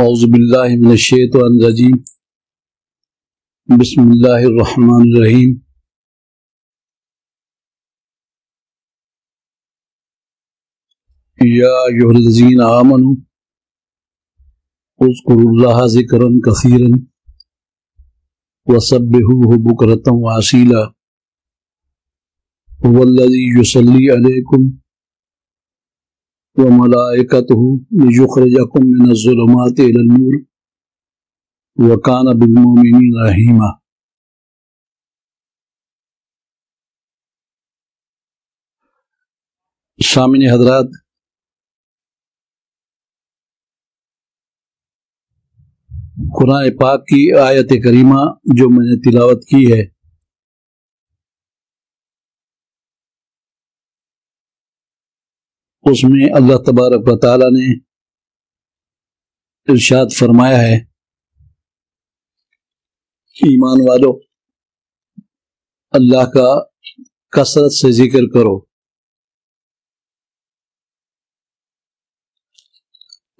اعوذ باللہ من الشیطان الرجیم بسم اللہ الرحمن الرحیم یا ایھا الذین آمنوا اذکروا اللہ ذکرا کثیرا وسبحوہ بکرۃ وأصیلا هو الذی یصلی علیکم وملائکتہ لیخرجکم من الظلمات الی النور وکان بالمؤمنین رحیما۔ سامعین حضرات، قرآن پاک کی آیت کریمہ جو میں نے تلاوت کی ہے اس میں اللہ تبارک و تعالی نے ارشاد فرمایا ہے، ایمان والو اللہ کا کثرت سے ذکر کرو،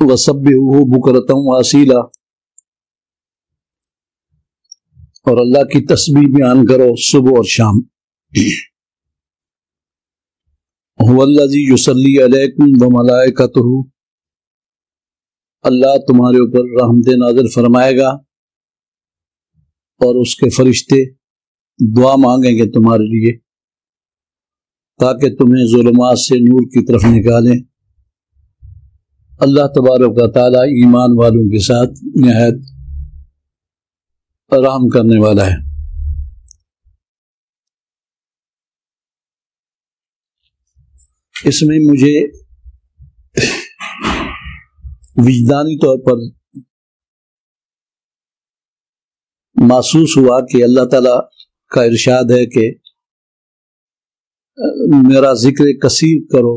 وسبحوہ بکرۃ وأصیلا، اور اللہ کی تسبیح بیان کرو صبح اور شام۔ هو الذی یصلی علیکم وملائکتہ، اللہ تمہارے اوپر رحمت نازل فرمائے گا اور اس کے فرشتے دعا مانگیں گے تمہارے لیے تاکہ تمہیں ظلمات سے نور کی طرف نکالیں۔ اللہ تبارک و تعالی ایمان والوں کے ساتھ نہایت رحم کرنے والا ہے۔ اس میں مجھے وجدانی طور پر محسوس ہوا کہ اللہ تعالی کا ارشاد ہے کہ میرا ذکر کثیر کرو،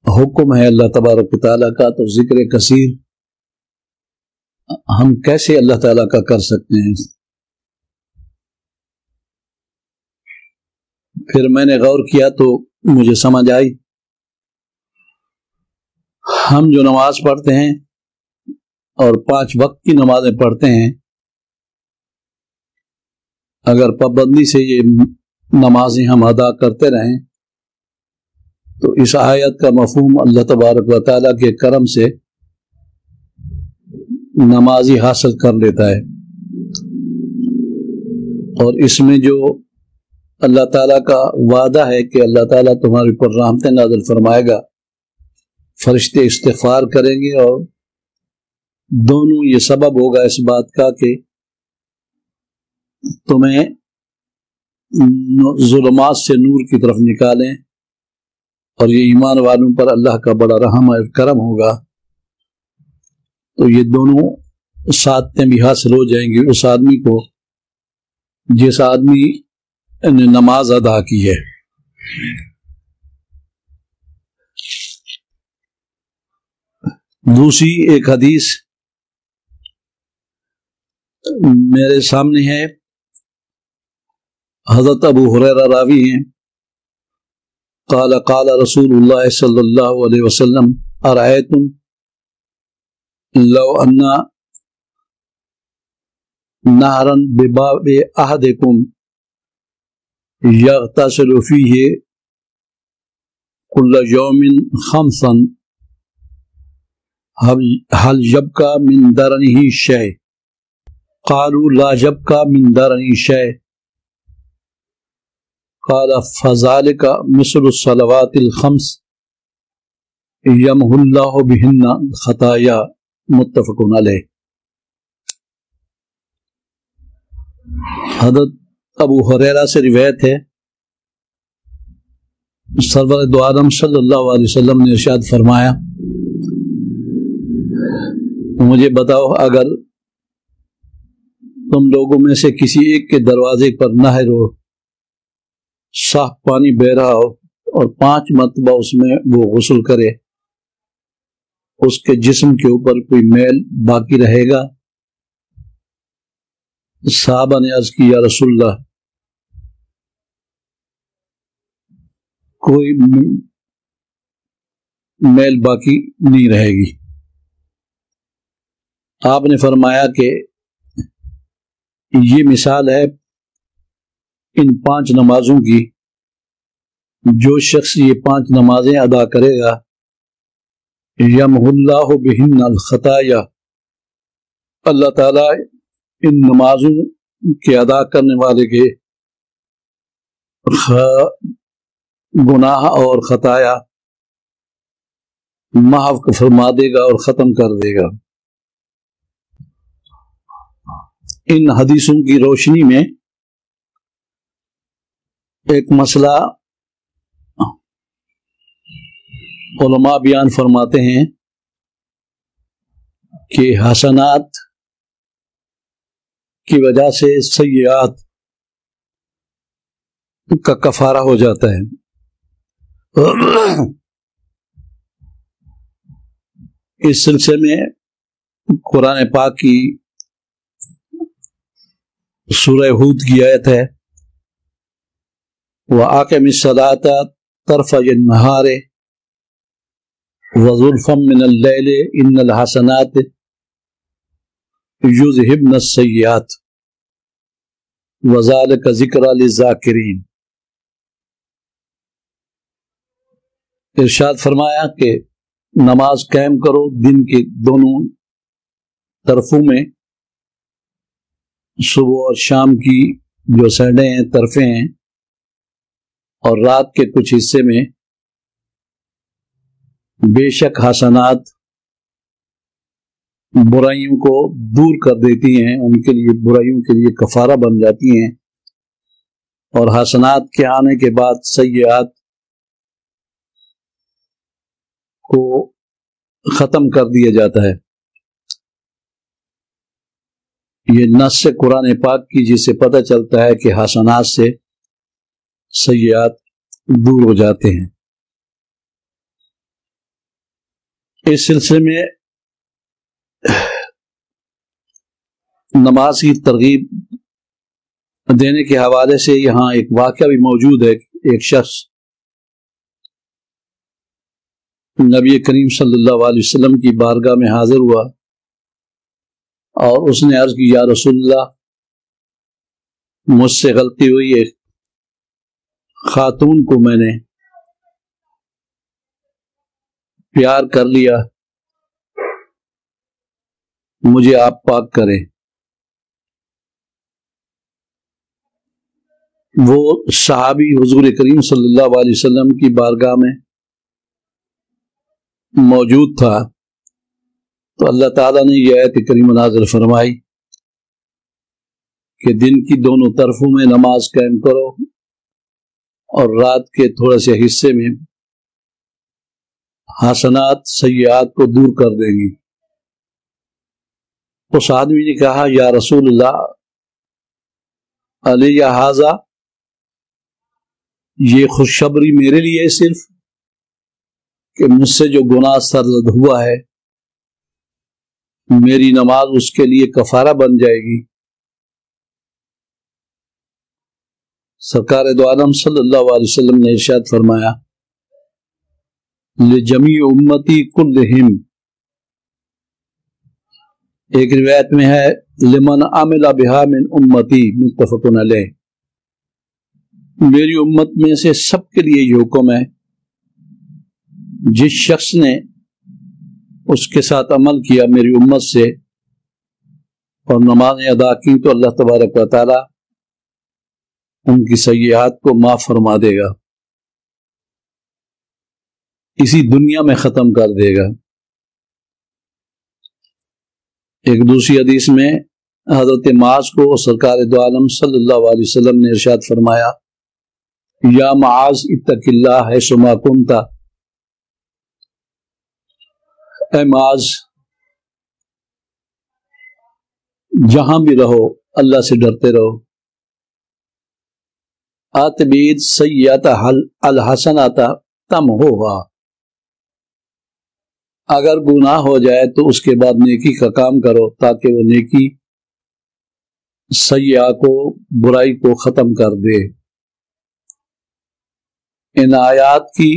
حکم ہے اللہ تبارک و تعالی کا، تو ذکر کثیر ہم کیسے اللہ تعالی کا کر سکتے ہیں؟ پھر میں نے غور کیا تو مجھے سمجھ آئی، ہم جو نماز پڑھتے ہیں اور 5 وقت کی نمازیں پڑھتے ہیں، اگر پابندی سے یہ نمازیں ہم ادا کرتے رہیں تو اس آیت کا مفہوم اللہ تبارک و تعالیٰ کے کرم سے نمازی حاصل کر لیتا ہے، اور اس میں جو اللہ تعالیٰ کا وعدہ ہے کہ اللہ تعالیٰ تمہارے اوپر رحمت نازل فرمائے گا، فرشتے استغفار کریں گے، اور دونوں یہ سبب ہوگا اس بات کا کہ تمہیں ظلمات سے نور کی طرف نکالیں، اور یہ ایمان والوں پر اللہ کا بڑا رحم اور کرم ہوگا، تو یہ دونوں سعادتیں بھی حاصل ہو جائیں گی اس آدمی کو جس آدمی نے نماز ادا کی ہے۔ دوسری ایک حدیث میرے سامنے ہے، حضرت ابو ہریرہ راوی ہیں، قال قال رسول اللہ صلی اللہ علیہ وسلم ارأیتم لو ان نہرا بباب احدکم یغتسل فیہ کل یوم خمسا هل یبقى من درنہ شیء؟ قالوا لا یبقى من درنہ شیء۔ قال فذلك مثل الصلوات الخمس یمحو اللہ بہن خطایا، متفق علیہ۔ حضرت ابو ہریرہ سے روایت ہے، سرور دو عالم صلی اللہ علیہ وسلم نے ارشاد فرمایا، مجھے بتاؤ اگر تم لوگوں میں سے کسی ایک کے دروازے پر نہر ہو، صاف پانی بہ رہا ہو، اور 5 مرتبہ اس میں وہ غسل کرے، اس کے جسم کے اوپر کوئی میل باقی رہے گا؟ صحابہ نے عرض کی، یا رسول اللہ کوئی میل باقی نہیں رہے گی۔ آپ نے فرمایا کہ یہ مثال ہے ان 5 نمازوں کی، جو شخص یہ 5 نمازیں ادا کرے گا یمح اللہ بہن الخطایا، اللہ تعالیٰ ان نمازوں کے ادا کرنے والے کے گناہ اور خطایا محو فرما دے گا اور ختم کر دے گا۔ ان حدیثوں کی روشنی میں ایک مسئلہ علماء بیان فرماتے ہیں کہ حسنات کی وجہ سے سیئات کا کفارہ ہو جاتا ہے۔ اس سلسلے میں قرآن پاک کی سورہ ہود کی آیت ہے وَأَقِمِ الصَّلَاةَ طَرْفَيِ النَّهَارِ وَزُلْفًا مِّنَ اللَّيْلِ إِنَّ الْحَسَنَاتِ يُذْهِبْنَ السَّيِّئَاتِ وَذَلِكَ ذِكْرَى لِلذَّاكِرِينَ۔ ارشاد فرمایا کہ نماز قائم کرو دن کے دونوں طرفوں میں، صبح اور شام کی جو سائڈیں ہیں، طرفیں ہیں، اور رات کے کچھ حصے میں، بے شک حسنات برائیوں کو دور کر دیتی ہیں، ان کے لیے برائیوں کے لیے کفارہ بن جاتی ہیں، اور حسنات کے آنے کے بعد سیئات کو ختم کر دیا جاتا ہے۔ یہ نص قرآن پاک کی، جس سے پتہ چلتا ہے کہ حسنات سے سیئات دور ہو جاتے ہیں۔ اس سلسلے میں نماز کی ترغیب دینے کے حوالے سے یہاں ایک واقعہ بھی موجود ہے۔ ایک شخص نبی کریم صلی اللہ علیہ وسلم کی بارگاہ میں حاضر ہوا اور اس نے عرض کی یا رسول اللہ، مجھ سے غلطی ہوئی، ایک خاتون کو میں نے پیار کر لیا، مجھے آپ پاک کریں۔ وہ صحابی حضور کریم صلی اللہ علیہ وسلم کی بارگاہ میں موجود تھا، تو اللہ تعالیٰ نے یہ آیت کریمہ نازل فرمائی کہ دن کی دونوں طرفوں میں نماز قائم کرو اور رات کے تھوڑے سے حصے میں حسنات سیئات کو دور کر دیں گی۔ اس آدمی نے کہا یا رسول اللہ، علی ھذا، یہ خوشخبری میرے لیے صرف کہ مجھ سے جو گناہ سرزد ہوا ہے میری نماز اس کے لیے کفارہ بن جائے گی؟ سرکار دو عالم صلی اللہ علیہ وسلم نے ارشاد فرمایا لجمیع امتی کلہم، ایک روایت میں ہے لمن عمل بہا من امتی، متفق علیہ، میری امت میں سے سب کے لیے یہ حکم ہے جس شخص نے اس کے ساتھ عمل کیا میری امت سے اور نمازیں ادا کی تو اللہ تبارک و تعالی ان کی سیئات کو معاف فرما دے گا، اسی دنیا میں ختم کر دے گا۔ ایک دوسری حدیث میں حضرت معاذ کو سرکار دو عالم صلی اللہ علیہ وسلم نے ارشاد فرمایا یا معاذ اتق اللہ حیث ما کنت، اے معاذ جہاں بھی رہو اللہ سے ڈرتے رہو۔ اتبعِ السیئۃ الحسنۃ تمحوھا، اگر گناہ ہو جائے تو اس کے بعد نیکی کا کام کرو تاکہ وہ نیکی سیئہ کو، برائی کو ختم کر دے۔ ان آیات کی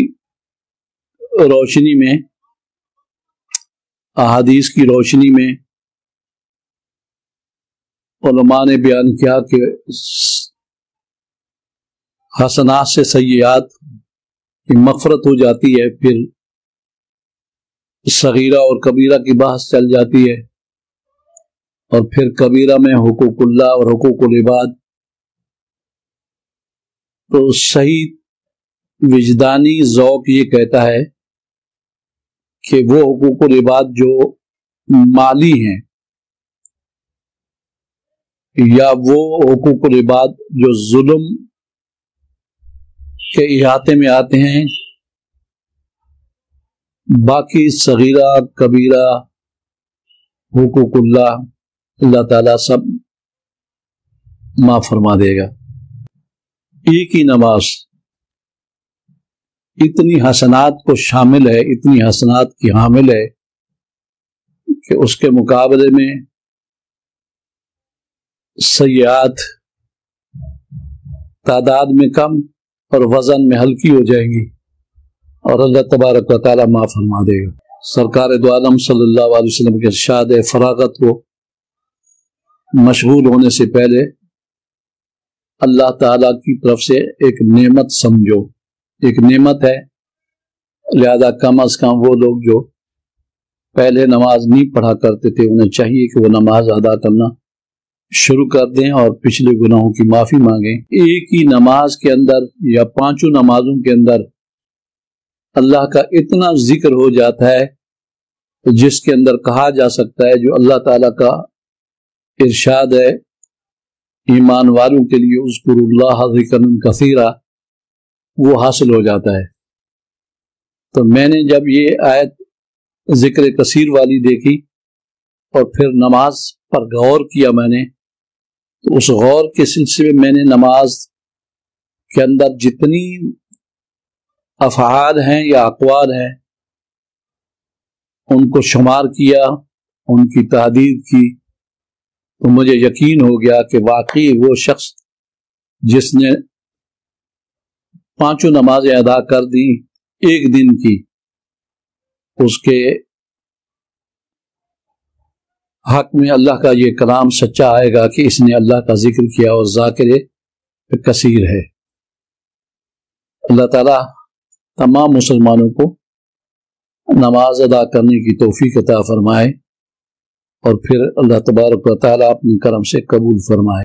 روشنی میں، احادیث کی روشنی میں علماء نے بیان کیا کہ حسنات سے سیئات کی مغفرت ہو جاتی ہے، پھر صغیرہ اور کبیرہ کی بحث چل جاتی ہے، اور پھر کبیرہ میں حقوق اللہ اور حقوق العباد۔ تو صحیح وجدانی ذوق یہ کہتا ہے کہ وہ حقوق العباد جو مالی ہیں، یا وہ حقوق العباد جو ظلم کے احاطے میں آتے ہیں، باقی صغیرہ کبیرہ حقوق اللہ تعالیٰ سب معاف فرما دے گا۔ ایک ہی نماز اتنی حسنات کو شامل ہے، اتنی حسنات کی حامل ہے کہ اس کے مقابلے میں سیئات تعداد میں کم اور وزن میں ہلکی ہو جائیں گی، اور اللہ تبارک و تعالیٰ معاف فرما دے گا۔ سرکار دو عالم صلی اللہ علیہ وسلم کے ارشاد ہے، فراغت کو مشغول ہونے سے پہلے اللہ تعالیٰ کی طرف سے ایک نعمت سمجھو، ایک نعمت ہے، لہذا کم از کم وہ لوگ جو پہلے نماز نہیں پڑھا کرتے تھے انہیں چاہیے کہ وہ نماز ادا کرنا شروع کر دیں اور پچھلے گناہوں کی معافی مانگیں۔ ایک ہی نماز کے اندر یا پانچوں نمازوں کے اندر اللہ کا اتنا ذکر ہو جاتا ہے جس کے اندر کہا جا سکتا ہے جو اللہ تعالیٰ کا ارشاد ہے ایمان والوں کے لیے اذکروا اللہ ذکرا کثیرا، وہ حاصل ہو جاتا ہے۔ تو میں نے جب یہ آیت ذکر کثیر والی دیکھی اور پھر نماز پر غور کیا میں نے، تو اس غور کے سلسلے میں نے نماز کے اندر جتنی افعال ہیں یا اقوال ہیں ان کو شمار کیا، ان کی تعدید کی، تو مجھے یقین ہو گیا کہ واقعی وہ شخص جس نے پانچوں نمازیں ادا کر دی ایک دن کی، اس کے حق میں اللہ کا یہ کلام سچا آئے گا کہ اس نے اللہ کا ذکر کیا اور ذاکر کثیر ہے۔ اللہ تعالیٰ تمام مسلمانوں کو نماز ادا کرنے کی توفیق عطا فرمائے، اور پھر اللہ تبارک و تعالیٰ اپنے کرم سے قبول فرمائے۔